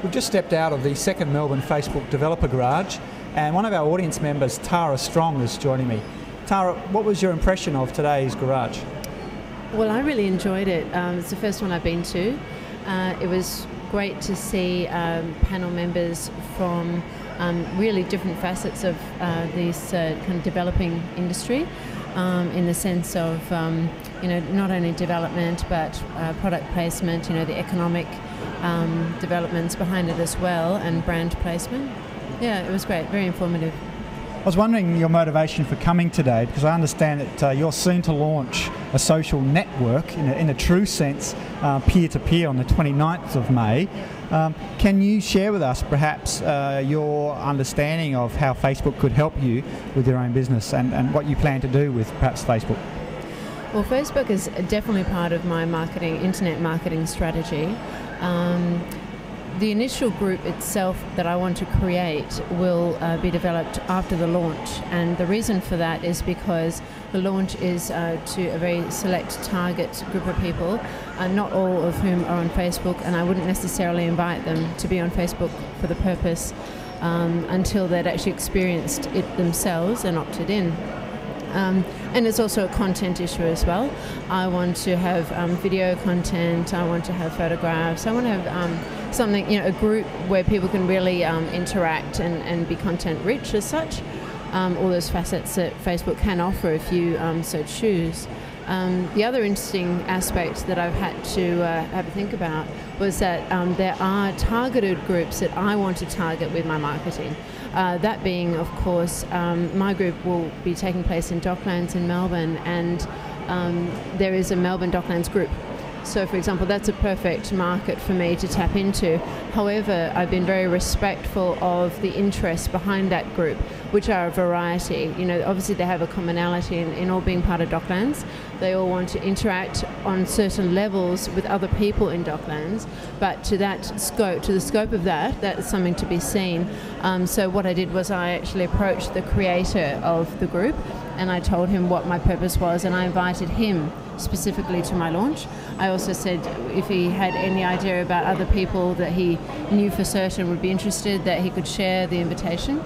We've just stepped out of the second Melbourne Facebook Developer Garage, and one of our audience members, Tara Strong, is joining me. Tara, what was your impression of today's garage? Well, I really enjoyed it. It's the first one I've been to. It was great to see panel members from really different facets of this kind of developing industry, in the sense of not only development but product placement, the economic developments behind it as well, and brand placement. Yeah, it was great, very informative. I was wondering your motivation for coming today, because I understand that you're soon to launch a social network in a true sense, peer-to-peer on the 29th of May. Can you share with us perhaps your understanding of how Facebook could help you with your own business and what you plan to do with perhaps Facebook? Well, Facebook is definitely part of my internet marketing strategy. The initial group itself that I want to create will be developed after the launch, and the reason for that is because the launch is to a very select target group of people, not all of whom are on Facebook, and I wouldn't necessarily invite them to be on Facebook for the purpose until they'd actually experienced it themselves and opted in. And it's also a content issue as well. I want to have video content, I want to have photographs, I want to have something, a group where people can really interact and be content rich as such. All those facets that Facebook can offer if you so choose. The other interesting aspect that I've had to have a think about was that there are targeted groups that I want to target with my marketing. That being, of course, my group will be taking place in Docklands in Melbourne, and there is a Melbourne Docklands group. So, for example, that's a perfect market for me to tap into. However, I've been very respectful of the interests behind that group, which are a variety. Obviously they have a commonality in all being part of Docklands. They all want to interact on certain levels with other people in Docklands, but to the scope of that's something to be seen. So what I did was I actually approached the creator of the group, and I told him what my purpose was, and I invited him specifically to my launch. I also said if he had any idea about other people that he knew for certain would be interested, that he could share the invitation.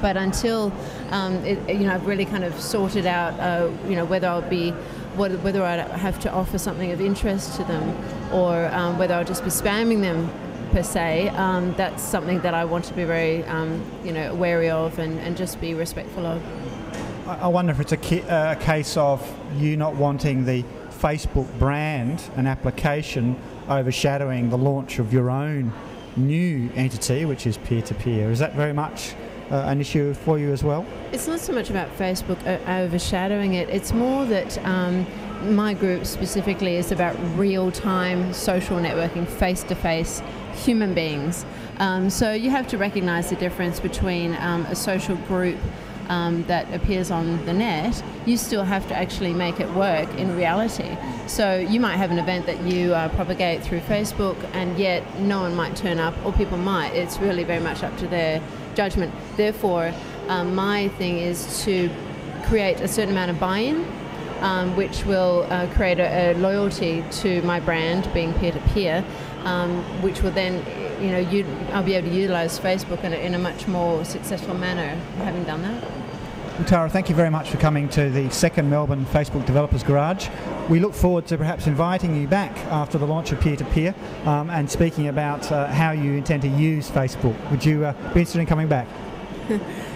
But until I've really kind of sorted out whether I have to offer something of interest to them, or whether I'll just be spamming them per se, that's something that I want to be very wary of and just be respectful of. I wonder if it's a case of you not wanting the Facebook brand and application overshadowing the launch of your own new entity, which is peer-to-peer. Is that very much an issue for you as well? It's not so much about Facebook overshadowing it. It's more that my group specifically is about real-time social networking, face-to-face human beings. So you have to recognise the difference between a social group that appears on the net. You still have to actually make it work in reality. So you might have an event that you propagate through Facebook, and yet no one might turn up, or people might. It's really very much up to their judgment. Therefore, my thing is to create a certain amount of buy-in, which will create a loyalty to my brand being peer-to-peer, which will then I'll be able to utilise Facebook in a much more successful manner having done that. Well, Tara, thank you very much for coming to the second Melbourne Facebook Developers Garage. We look forward to perhaps inviting you back after the launch of peer-to-peer and speaking about how you intend to use Facebook. Would you be interested in coming back?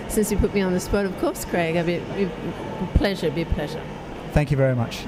Since you put me on the spot, of course, Craig. It'd be a pleasure. Thank you very much.